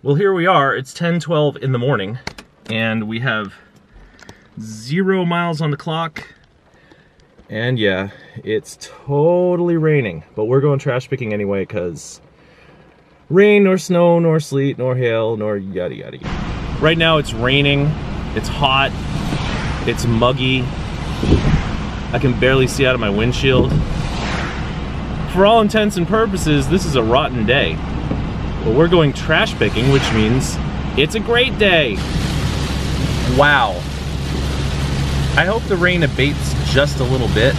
Well, here we are. It's 10:12 in the morning, and we have 0 miles on the clock. And yeah, it's totally raining, but we're going trash picking anyway, because rain, nor snow, nor sleet, nor hail, nor yada yada yada. Right now it's raining, it's hot, it's muggy. I can barely see out of my windshield. For all intents and purposes, this is a rotten day. But we're going trash picking, which means it's a great day. Wow. I hope the rain abates just a little bit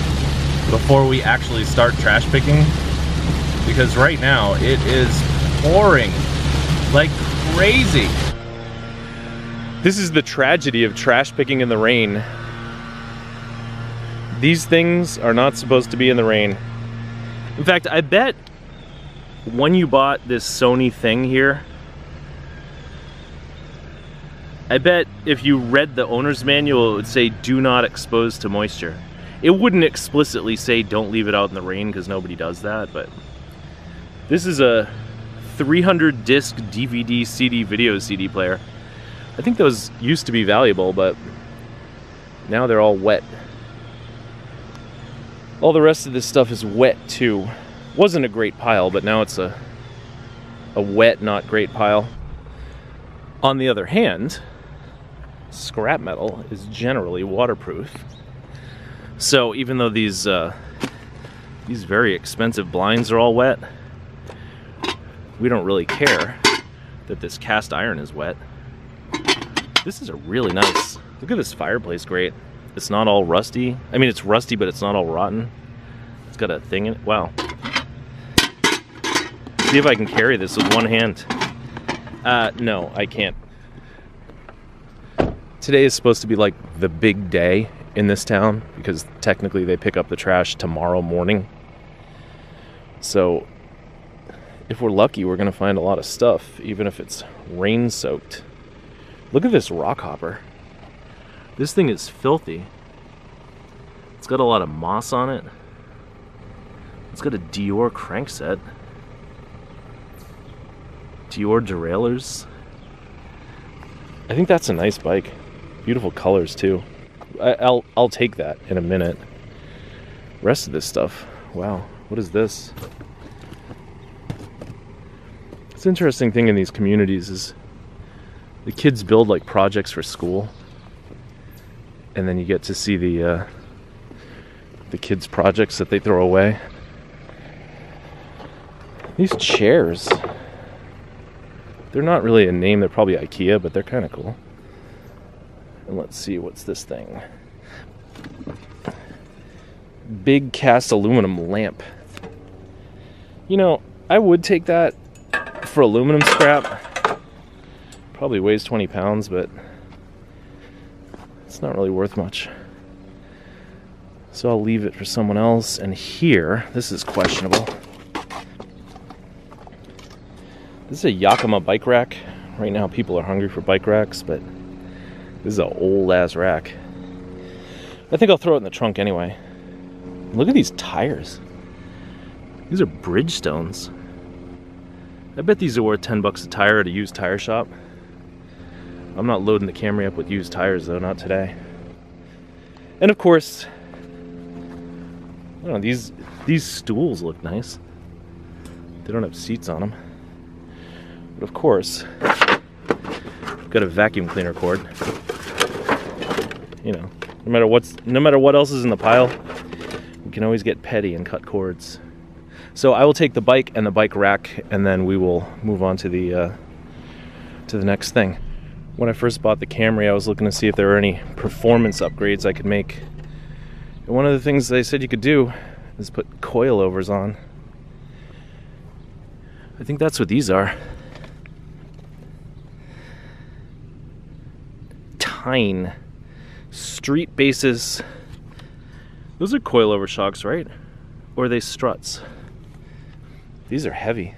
before we actually start trash picking, because right now it is pouring like crazy. This is the tragedy of trash picking in the rain. These things are not supposed to be in the rain. In fact, I bet when you bought this Sony thing here, I bet if you read the owner's manual, it would say do not expose to moisture. It wouldn't explicitly say don't leave it out in the rain, because nobody does that, but this is a 300 disc DVD CD video CD player. I think those used to be valuable, but now they're all wet. All the rest of this stuff is wet too. Wasn't a great pile, but now it's a wet, not great pile. On the other hand, scrap metal is generally waterproof. So even though these very expensive blinds are all wet, we don't really care that this cast iron is wet. This is a really nice, look at this fireplace grate. It's not all rusty. I mean, it's rusty, but it's not all rotten. It's got a thing in it. Wow. See if I can carry this with one hand. No, I can't. Today is supposed to be like the big day in this town, because technically they pick up the trash tomorrow morning. So if we're lucky, we're gonna find a lot of stuff, even if it's rain soaked. Look at this rock hopper. This thing is filthy. It's got a lot of moss on it. It's got a Dior crankset. Dior derailleurs. I think that's a nice bike. Beautiful colors too. I'll take that in a minute. Rest of this stuff. Wow, what is this? It's an interesting thing in these communities is the kids build like projects for school, and then you get to see the kids' projects that they throw away. These chairs, they're not really a name, they're probably IKEA, but they're kind of cool. And let's see, what's this thing? Big cast aluminum lamp. You know, I would take that for aluminum scrap. Probably weighs 20 pounds, but it's not really worth much. So I'll leave it for someone else. And here, this is questionable. This is a Yakima bike rack. Right now people are hungry for bike racks, but this is an old ass rack. I think I'll throw it in the trunk anyway. Look at these tires. These are Bridgestones. I bet these are worth 10 bucks a tire at a used tire shop. I'm not loading the Camry up with used tires though, not today. And of course, I don't know, these stools look nice. They don't have seats on them. But of course, I've got a vacuum cleaner cord. You know, no matter what else is in the pile, we can always get petty and cut cords. So I will take the bike and the bike rack, and then we will move on to the next thing. When I first bought the Camry, I was looking to see if there were any performance upgrades I could make. And one of the things they said you could do is put coilovers on. I think that's what these are. Tyne street bases. Those are coilover shocks, right? Or are they struts? These are heavy.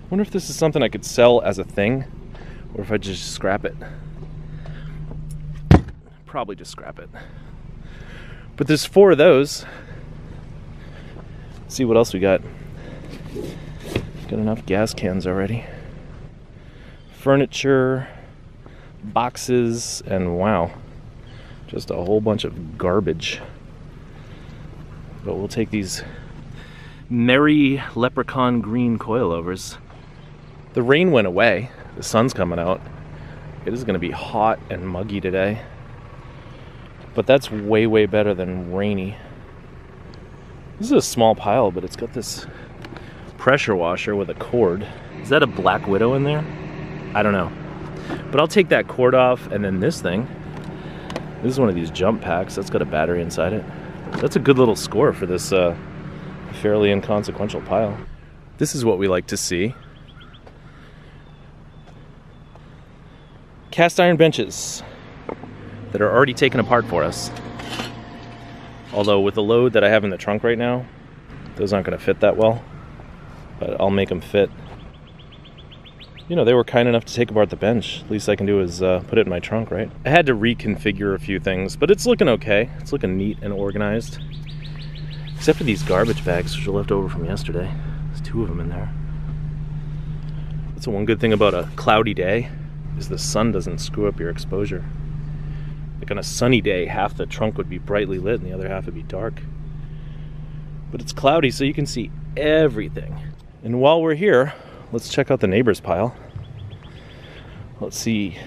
I wonder if this is something I could sell as a thing, or if I just scrap it. Probably just scrap it. But there's 4 of those. Let's see what else we got. Got enough gas cans already. furniture, boxes, and wow, just a whole bunch of garbage. But we'll take these merry leprechaun green coilovers. The rain went away. The sun's coming out. It is going to be hot and muggy today. But that's way, way better than rainy. This is a small pile, but it's got this pressure washer with a cord. Is that a Black Widow in there? I don't know. But I'll take that cord off, and then this thing. This is one of these jump packs. That's got a battery inside it. That's a good little score for this fairly inconsequential pile. This is what we like to see. Cast iron benches that are already taken apart for us. Although with the load that I have in the trunk right now, those aren't going to fit that well. But I'll make them fit. You know, they were kind enough to take apart the bench. Least I can do is put it in my trunk, right? I had to reconfigure a few things, but it's looking okay. It's looking neat and organized. Except for these garbage bags, which are left over from yesterday. There's 2 of them in there. That's the one good thing about a cloudy day, is the sun doesn't screw up your exposure. Like on a sunny day, half the trunk would be brightly lit and the other half would be dark. But it's cloudy, so you can see everything. And while we're here, let's check out the neighbor's pile. Let's see.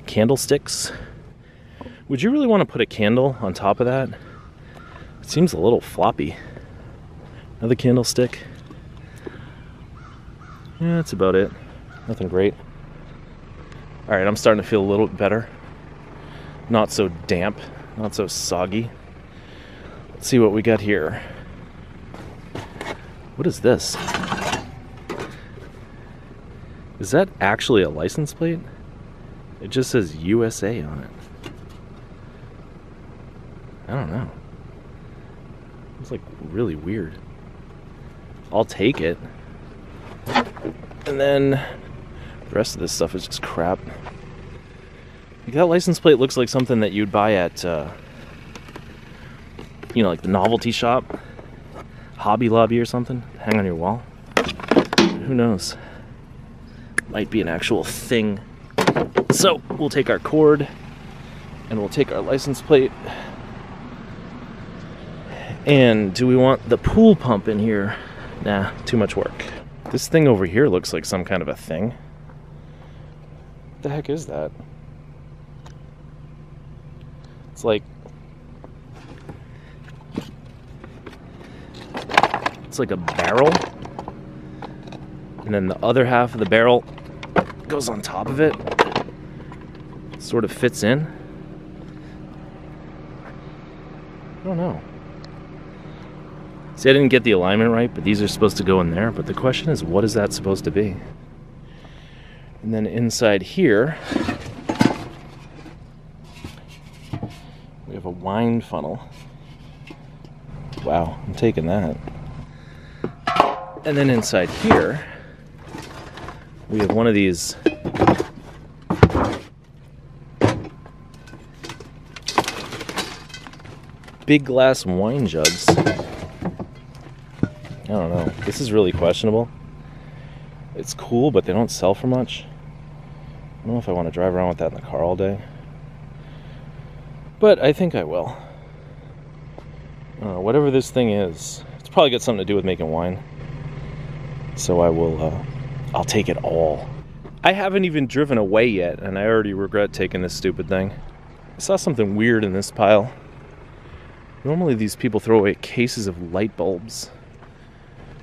Candlesticks. Would you really want to put a candle on top of that? It seems a little floppy. Another candlestick. Yeah, that's about it. Nothing great. Alright, I'm starting to feel a little bit better. Not so damp, not so soggy. Let's see what we got here. What is this? Is that actually a license plate? It just says USA on it. I don't know. It's like really weird. I'll take it. And then the rest of this stuff is just crap. Like that license plate looks like something that you'd buy at, you know, like the novelty shop, Hobby Lobby or something. Hang on your wall. Who knows? Might be an actual thing. So we'll take our cord and we'll take our license plate. And do we want the pool pump in here? Nah, too much work. This thing over here looks like some kind of a thing. What the heck is that? It's like a barrel, and then the other half of the barrel goes on top of it. Sort of fits in. I don't know. See, I didn't get the alignment right, but these are supposed to go in there. But the question is, what is that supposed to be? And then inside here, we have a wine funnel. Wow, I'm taking that. And then inside here, we have one of these big glass wine jugs. I don't know. This is really questionable. It's cool, but they don't sell for much. I don't know if I want to drive around with that in the car all day. But I think I will. Whatever this thing is, it's probably got something to do with making wine. So I will, I'll take it all. I haven't even driven away yet, and I already regret taking this stupid thing. I saw something weird in this pile. Normally these people throw away cases of light bulbs.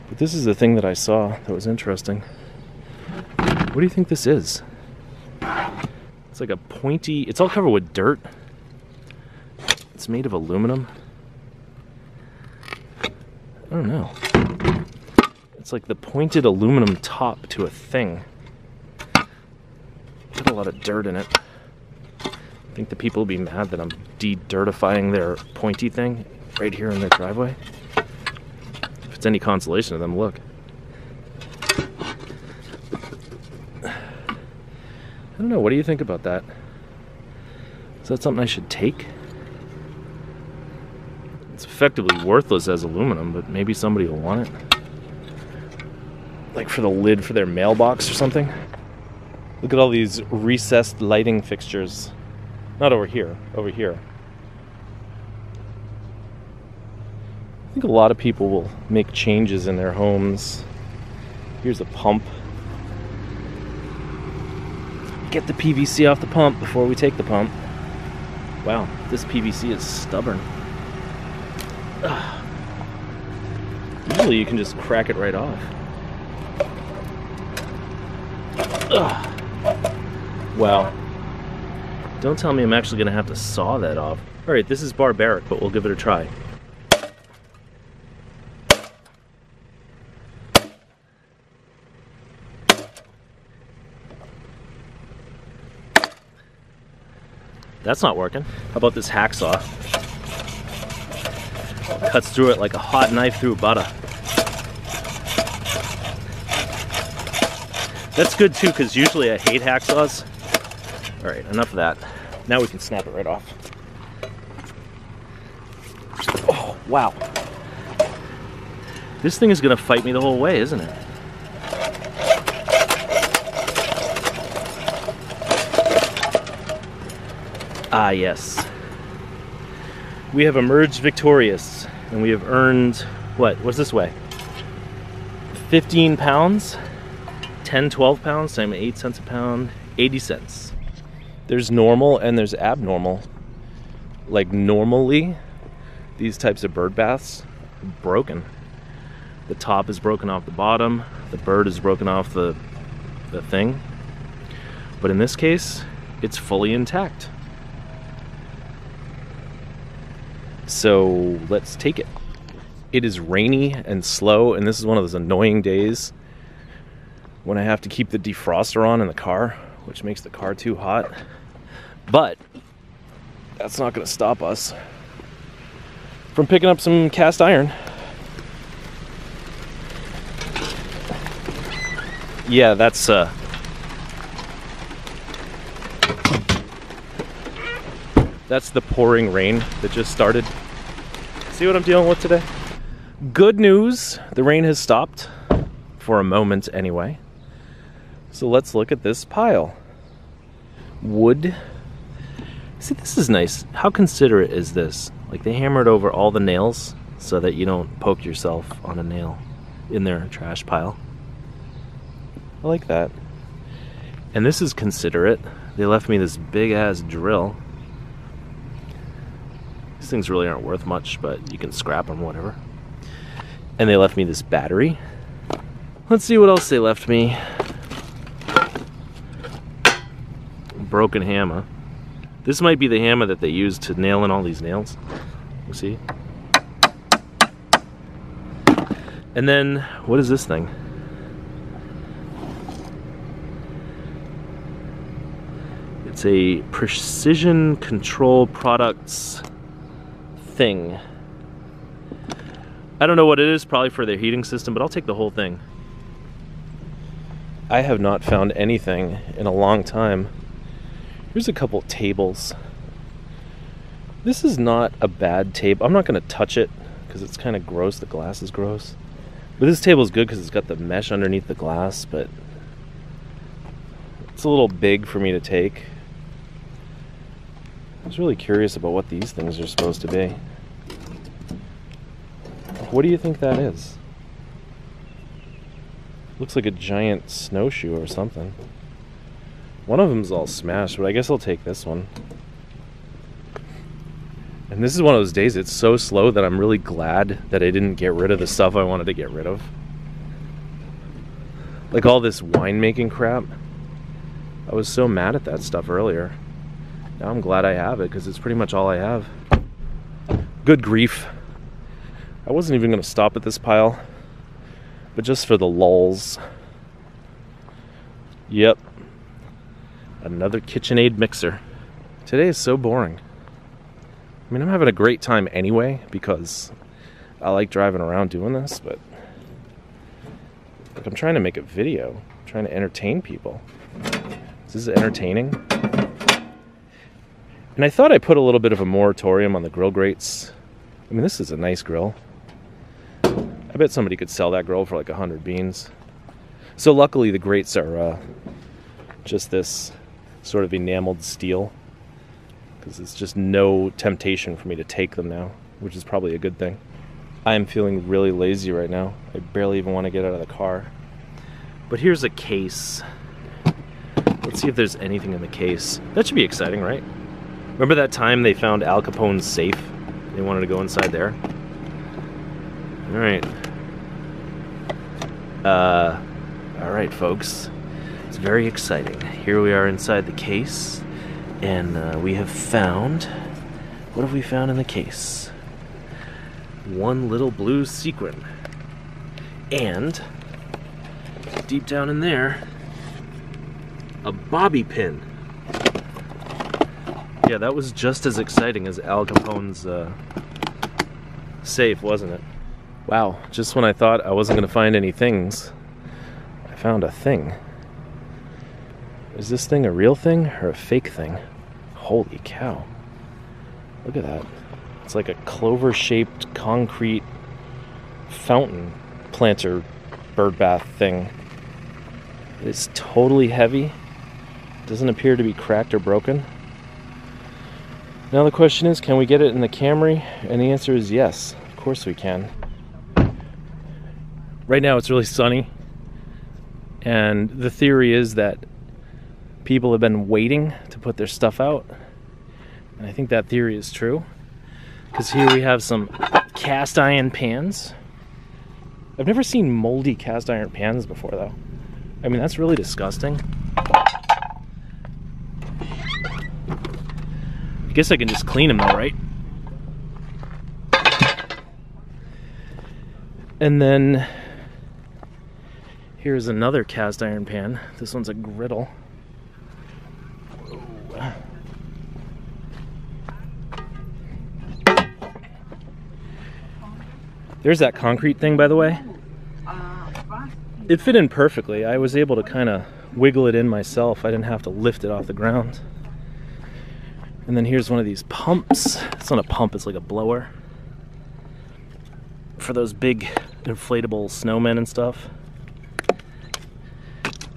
But this is the thing that I saw that was interesting. What do you think this is? It's like a pointy, it's all covered with dirt. It's made of aluminum. I don't know. It's like the pointed aluminum top to a thing. Got a lot of dirt in it. I think the people will be mad that I'm de-dirtifying their pointy thing right here in their driveway. If it's any consolation to them, look. I don't know, what do you think about that? Is that something I should take? It's effectively worthless as aluminum, but maybe somebody will want it. Like for the lid for their mailbox or something. Look at all these recessed lighting fixtures. Not over here, over here. I think a lot of people will make changes in their homes. Here's a pump. Get the PVC off the pump before we take the pump. Wow, this PVC is stubborn. Ugh. Usually you can just crack it right off. Ugh. Wow. Don't tell me I'm actually gonna have to saw that off. Alright, this is barbaric, but we'll give it a try. That's not working. How about this hacksaw? Cuts through it like a hot knife through butter. That's good too, because usually I hate hacksaws. Alright, enough of that. Now we can snap it right off. Oh, wow. This thing is gonna fight me the whole way, isn't it? Ah, yes. We have emerged victorious, and we have earned, what's this weigh? 15 pounds? 10, 12 pounds, times 8 cents a pound, 80 cents. There's normal and there's abnormal. Like normally, these types of bird baths are broken. The top is broken off the bottom, the bird is broken off the thing. But in this case, it's fully intact. So let's take it. It is rainy and slow, and this is one of those annoying days when I have to keep the defroster on in the car, which makes the car too hot. But that's not going to stop us from picking up some cast iron. Yeah, that's the pouring rain that just started. See what I'm dealing with today? Good news, the rain has stopped, for a moment anyway. So let's look at this pile. Wood. See, this is nice. How considerate is this? Like, they hammered over all the nails so that you don't poke yourself on a nail in their trash pile. I like that. And this is considerate. They left me this big ass drill. These things really aren't worth much, but you can scrap them, whatever. And they left me this battery. Let's see what else they left me. Broken hammer. This might be the hammer that they used to nail in all these nails. You see? And then, what is this thing? It's a Precision Control Products thing. I don't know what it is, probably for their heating system, but I'll take the whole thing. I have not found anything in a long time. Here's a couple tables. This is not a bad table. I'm not going to touch it because it's kind of gross. The glass is gross. But this table is good because it's got the mesh underneath the glass, but it's a little big for me to take. I was really curious about what these things are supposed to be. What do you think that is? Looks like a giant snowshoe or something. One of them's all smashed, but I guess I'll take this one. And this is one of those days, it's so slow that I'm really glad that I didn't get rid of the stuff I wanted to get rid of. Like all this winemaking crap. I was so mad at that stuff earlier. Now I'm glad I have it, because it's pretty much all I have. Good grief. I wasn't even going to stop at this pile, but just for the lulz. Yep. Another KitchenAid mixer. Today is so boring. I mean, I'm having a great time anyway, because I like driving around doing this, but like, I'm trying to make a video. I'm trying to entertain people. Is this entertaining? And I thought I put a little bit of a moratorium on the grill grates. I mean, this is a nice grill. I bet somebody could sell that grill for like 100 beans. So luckily the grates are just this sort of enameled steel, because it's just no temptation for me to take them now, which is probably a good thing. I am feeling really lazy right now. I barely even want to get out of the car. But here's a case. Let's see if there's anything in the case. That should be exciting, right? Remember that time they found Al Capone's safe? They wanted to go inside there. Alright. Alright, folks. It's very exciting. Here we are inside the case, and we have found... What have we found in the case? One little blue sequin. And, deep down in there, a bobby pin. Yeah, that was just as exciting as Al Capone's safe, wasn't it? Wow, just when I thought I wasn't going to find any things, I found a thing. Is this thing a real thing or a fake thing? Holy cow. Look at that. It's like a clover-shaped concrete fountain planter bird bath thing. It's totally heavy. Doesn't appear to be cracked or broken. Now the question is, can we get it in the Camry? And the answer is yes. Of course we can. Right now it's really sunny. And the theory is that people have been waiting to put their stuff out. And I think that theory is true. Because here we have some cast iron pans. I've never seen moldy cast iron pans before, though. I mean, that's really disgusting. I guess I can just clean them, though, right? And then here's another cast iron pan. This one's a griddle. There's that concrete thing, by the way. It fit in perfectly. I was able to kind of wiggle it in myself. I didn't have to lift it off the ground. And then here's one of these pumps. It's not a pump, it's like a blower. For those big inflatable snowmen and stuff.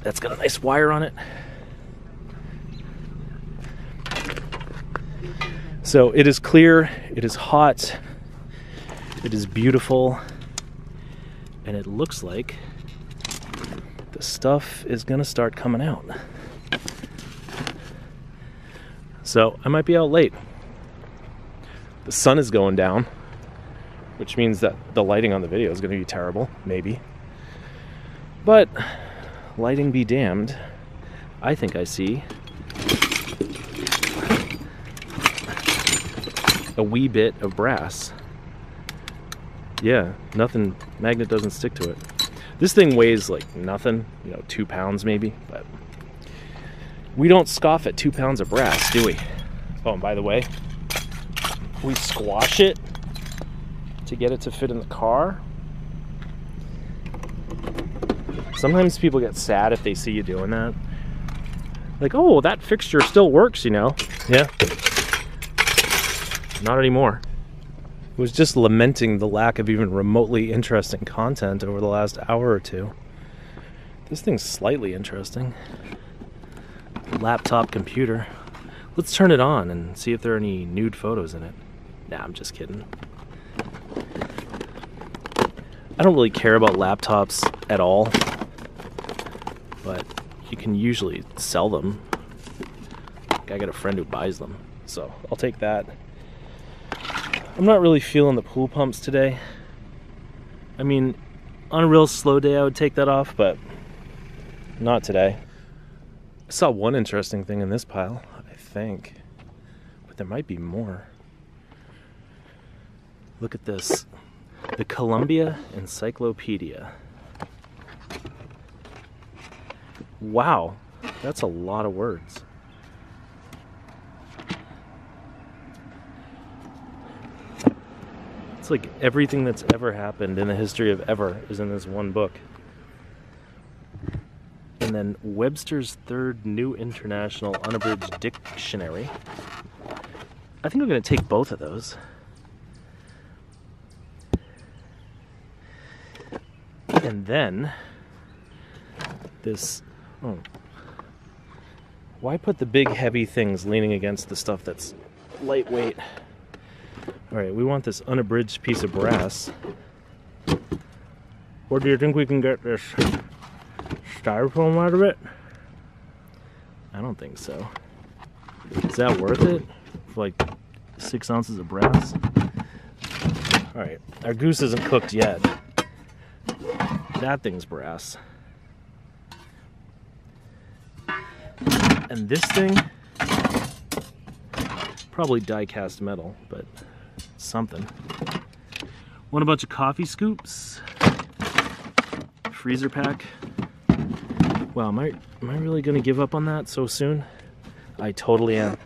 That's got a nice wire on it. So it is clear, it is hot. It is beautiful, and it looks like the stuff is gonna start coming out. So I might be out late. The sun is going down, which means that the lighting on the video is gonna be terrible, maybe. But lighting be damned, I think I see a wee bit of brass. Yeah, nothing, magnet doesn't stick to it. This thing weighs like nothing, 2 pounds maybe, but we don't scoff at 2 pounds of brass, do we? Oh, and by the way, we squash it to get it to fit in the car. Sometimes people get sad if they see you doing that. Like, oh, that fixture still works, Yeah. Not anymore. Was just lamenting the lack of even remotely interesting content over the last hour or two. This thing's slightly interesting. Laptop computer. Let's turn it on and see if there are any nude photos in it. Nah, I'm just kidding. I don't really care about laptops at all, but you can usually sell them. I got a friend who buys them, so I'll take that. I'm not really feeling the pool pumps today. I mean, on a real slow day I would take that off, but not today. I saw one interesting thing in this pile, I think, but there might be more. Look at this. The Columbia Encyclopedia. Wow, that's a lot of words. It's like everything that's ever happened in the history of ever is in this one book. And then Webster's Third New International Unabridged Dictionary. I think I'm going to take both of those. And then this Why put the big heavy things leaning against the stuff that's lightweight? Alright, we want this unabridged piece of brass. Or do you think we can get this styrofoam out of it? I don't think so. Is that worth it? For like 6 ounces of brass? Alright, our goose isn't cooked yet. That thing's brass. And this thing, probably die-cast metal, but something. Want a bunch of coffee scoops? Freezer pack. Wow, am I really gonna give up on that so soon? I totally am.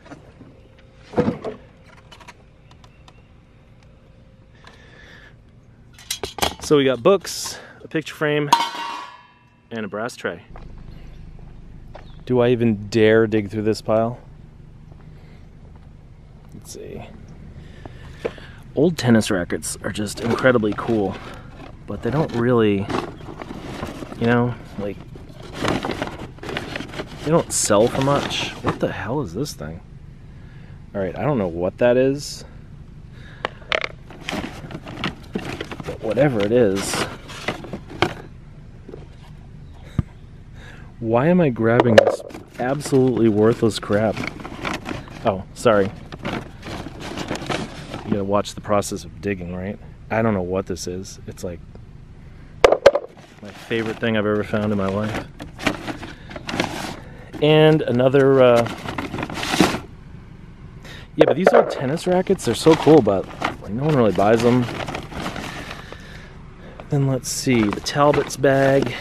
So we got books, a picture frame, and a brass tray. Do I even dare dig through this pile? Let's see. Old tennis rackets are just incredibly cool, but they don't really, you know, like, they don't sell for much. What the hell is this thing? Alright, I don't know what that is, but whatever it is, why am I grabbing this absolutely worthless crap? Oh, sorry. You gotta watch the process of digging, right? I don't know what this is. It's like my favorite thing I've ever found in my life. And another, yeah, but these old tennis rackets, they're so cool, but like, no one really buys them. Then let's see, the Talbot's bag,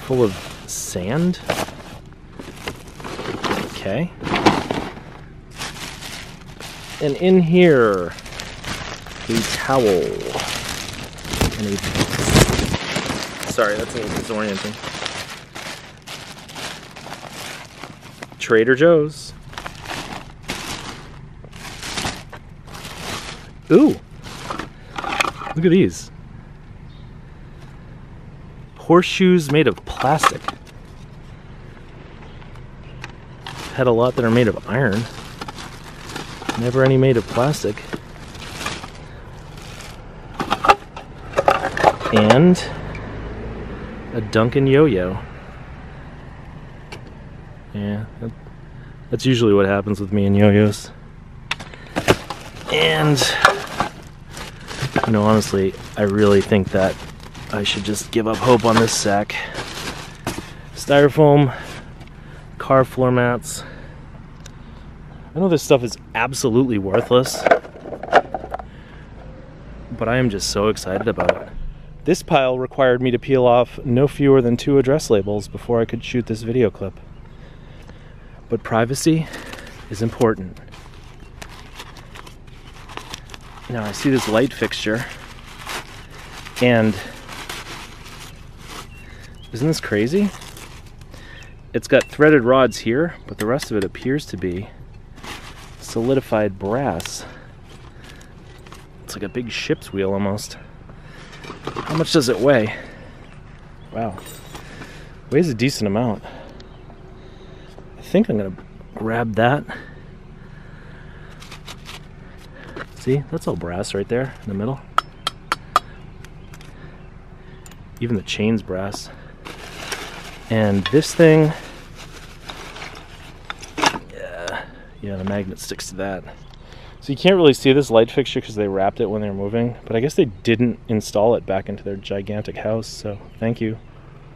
full of sand. Okay. And in here, a towel. And a... Sorry, that's a little disorienting. Trader Joe's. Ooh! Look at these. Horseshoes made of plastic. I've had a lot that are made of iron. Never any made of plastic. And a Duncan yo-yo. Yeah, that's usually what happens with me and yo-yos. And, you know, honestly, I really think that I should just give up hope on this sack. Styrofoam, car floor mats. I know this stuff is absolutely worthless, but I am just so excited about it. This pile required me to peel off no fewer than 2 address labels before I could shoot this video clip. But privacy is important. Now I see this light fixture, and isn't this crazy? It's got threaded rods here, but the rest of it appears to be solidified brass. It's like a big ship's wheel almost. How much does it weigh? Wow. Weighs a decent amount. I think I'm gonna grab that. See, that's all brass right there in the middle. Even the chain's brass. And this thing, yeah, the magnet sticks to that. So you can't really see this light fixture because they wrapped it when they were moving, but I guess they didn't install it back into their gigantic house, so thank you.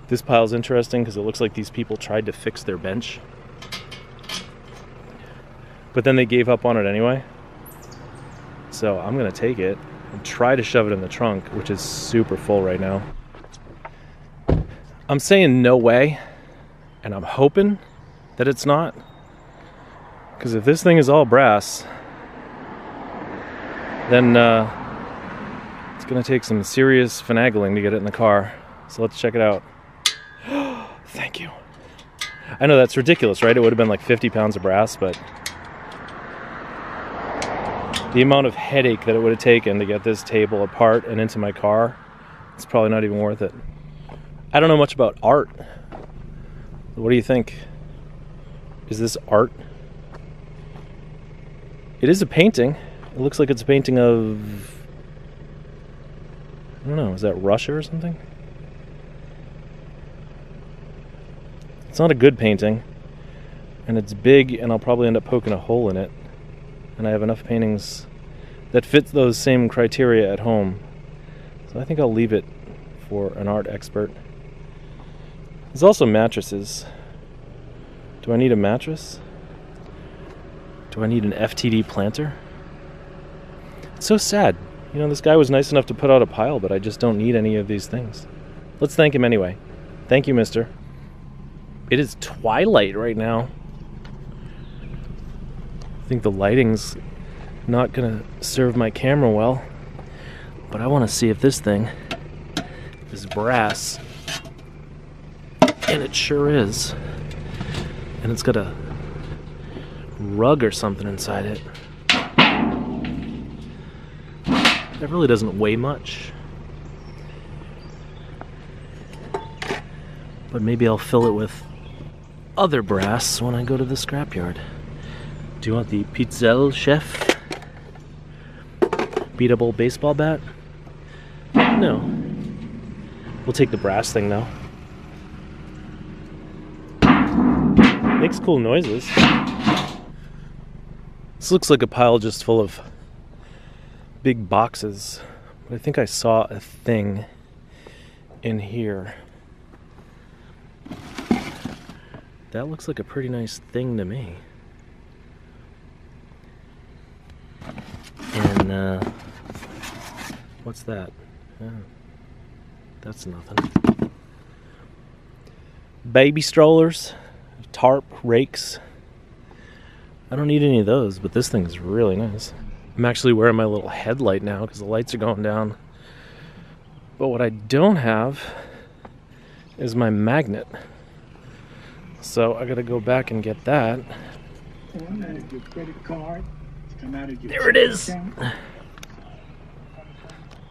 This pile's interesting because it looks like these people tried to fix their bench, but then they gave up on it anyway. So I'm gonna take it and try to shove it in the trunk, which is super full right now. I'm saying no way, and I'm hoping that it's not, because if this thing is all brass, then it's gonna take some serious finagling to get it in the car. So let's check it out. Thank you. I know that's ridiculous, right? It would have been like 50 pounds of brass, but the amount of headache that it would have taken to get this table apart and into my car, it's probably not even worth it. I don't know much about art. What do you think? Is this art? It is a painting. It looks like it's a painting of... I don't know, is that Russia or something? It's not a good painting. And it's big, and I'll probably end up poking a hole in it. And I have enough paintings that fit those same criteria at home. So I think I'll leave it for an art expert. There's also mattresses. Do I need a mattress? Do I need an FTD planter? It's so sad. You know, this guy was nice enough to put out a pile, but I just don't need any of these things. Let's thank him anyway. Thank you, mister. It is twilight right now. I think the lighting's not gonna serve my camera well, but I want to see if this thing is brass. And it sure is. And it's got a rug or something inside it. That really doesn't weigh much. But maybe I'll fill it with other brass when I go to the scrapyard. Do you want the Pitzel Chef beatable baseball bat? No. We'll take the brass thing though. Makes cool noises. This looks like a pile just full of big boxes. But I think I saw a thing in here. That looks like a pretty nice thing to me. And what's that? That's nothing. Baby strollers, tarp, rakes. I don't need any of those, but this thing is really nice. I'm actually wearing my little headlight now because the lights are going down. But what I don't have is my magnet. So I gotta go back and get that. There it is!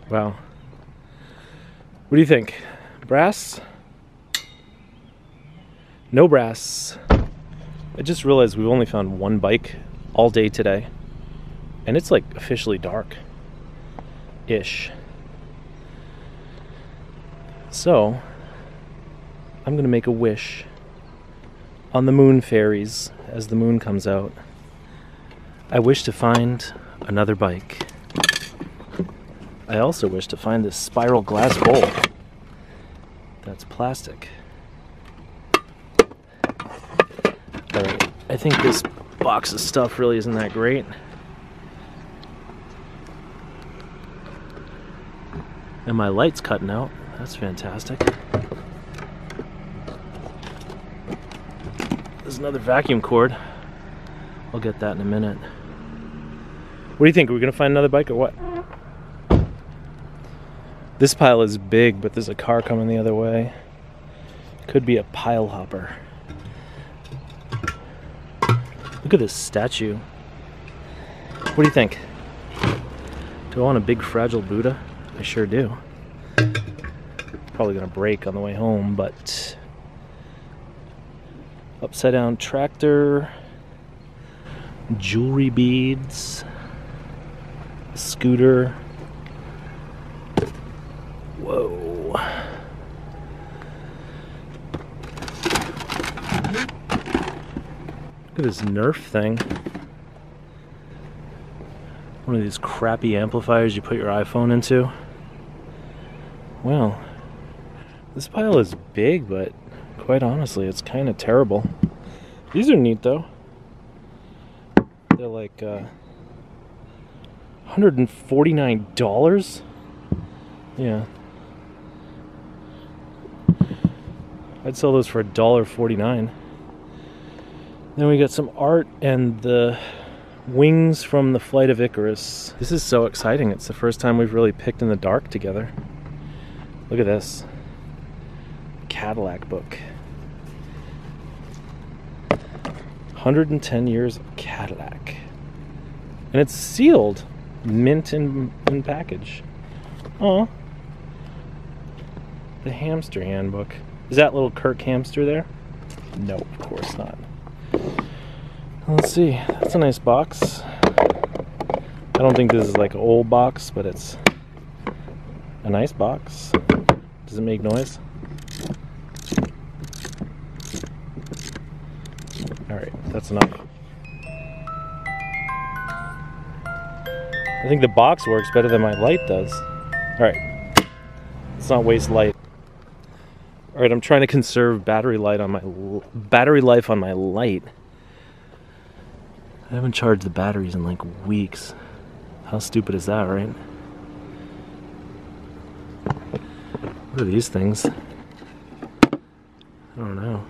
Wow. What do you think? Brass? No brass. I just realized we've only found one bike all day today. And it's like officially dark-ish. So, I'm gonna make a wish on the moon fairies as the moon comes out. I wish to find another bike. I also wish to find this spiral glass bowl that's plastic. Alright, I think this box of stuff really isn't that great. And my light's cutting out. That's fantastic. There's another vacuum cord. I'll get that in a minute. What do you think? Are we gonna find another bike or what? This pile is big, but there's a car coming the other way. Could be a pile hopper. Look at this statue. What do you think? Do I want a big fragile Buddha? I sure do. Probably gonna break on the way home, but upside down tractor, jewelry beads, scooter. Whoa. Look at this Nerf thing. One of these crappy amplifiers you put your iPhone into. Well, this pile is big, but quite honestly, it's kind of terrible. These are neat though. They're like $149? Yeah. I'd sell those for $1.49. Then we got some art and the wings from the Flight of Icarus. This is so exciting. It's the first time we've really picked in the dark together. Look at this. Cadillac book. 110 years of Cadillac. And it's sealed. Mint in package. Oh. The hamster handbook. Is that little Kirk hamster there? No, of course not. Let's see, that's a nice box. I don't think this is like an old box, but it's a nice box. Does it make noise? Alright, that's enough. I think the box works better than my light does. Alright, let's not waste light. Alright, I'm trying to conserve battery life on my light. I haven't charged the batteries in like weeks. How stupid is that, right? What are these things? I don't know.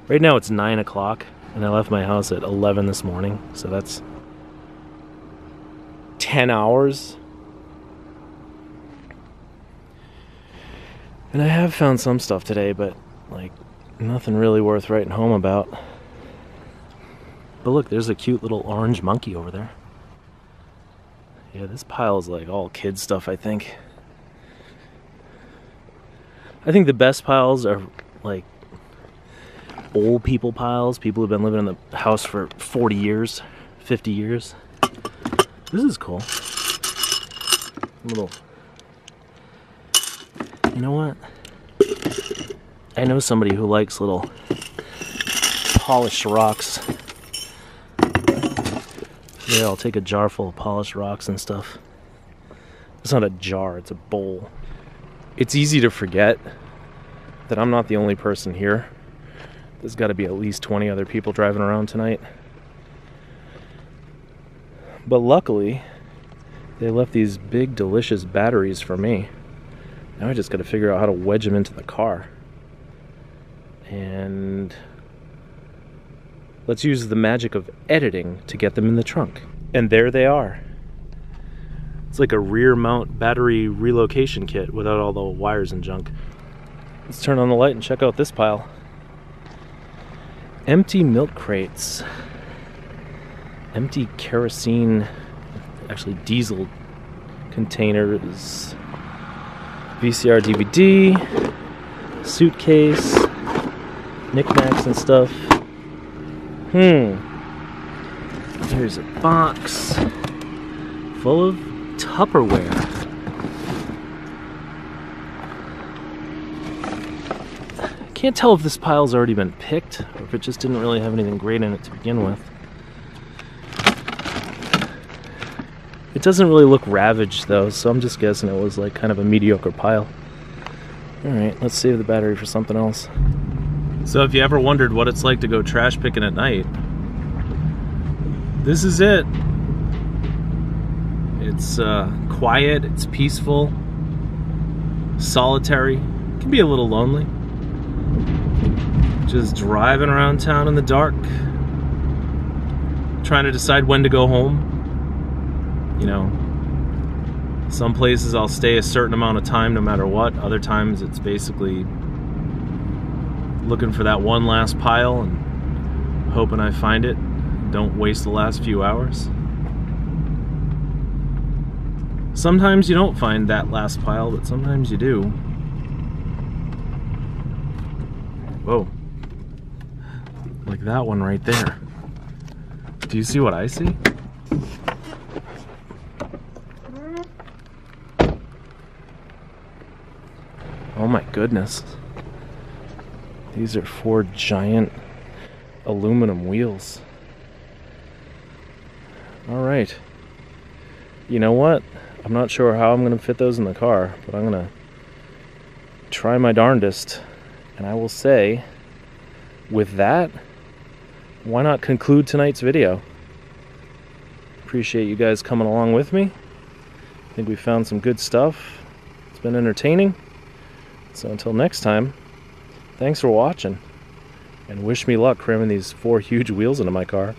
Right now it's 9 o'clock and I left my house at 11 this morning, so that's 10 hours. And I have found some stuff today, but like nothing really worth writing home about. But look, there's a cute little orange monkey over there. Yeah, this pile is like all kid stuff, I think. I think the best piles are like old people piles. People who've been living in the house for 40 years, 50 years. This is cool. Little. You know what? I know somebody who likes little polished rocks. Yeah, I'll take a jar full of polished rocks and stuff. It's not a jar, it's a bowl. It's easy to forget that I'm not the only person here. There's got to be at least 20 other people driving around tonight. But luckily, they left these big, delicious batteries for me. Now I just got to figure out how to wedge them into the car. And let's use the magic of editing to get them in the trunk. And there they are. It's like a rear mount battery relocation kit without all the wires and junk. Let's turn on the light and check out this pile. Empty milk crates. Empty kerosene, actually diesel containers. VCR DVD, suitcase, knickknacks and stuff. Here's a box full of Tupperware. Can't tell if this pile's already been picked or if it just didn't really have anything great in it to begin with. It doesn't really look ravaged though, so I'm just guessing it was like kind of a mediocre pile. Alright, let's save the battery for something else. So if you ever wondered what it's like to go trash picking at night, this is it. It's quiet, it's peaceful, solitary. It can be a little lonely. Just driving around town in the dark, trying to decide when to go home. You know, some places I'll stay a certain amount of time no matter what. Other times it's basically looking for that one last pile and hoping I find it. Don't waste the last few hours. Sometimes you don't find that last pile, but sometimes you do. Whoa. Like that one right there. Do you see what I see? Oh my goodness. These are 4 giant aluminum wheels. Alright. You know what? I'm not sure how I'm going to fit those in the car, but I'm going to try my darndest. And I will say, with that, why not conclude tonight's video? Appreciate you guys coming along with me. I think we found some good stuff. It's been entertaining. So until next time, thanks for watching. And wish me luck cramming these 4 huge wheels into my car.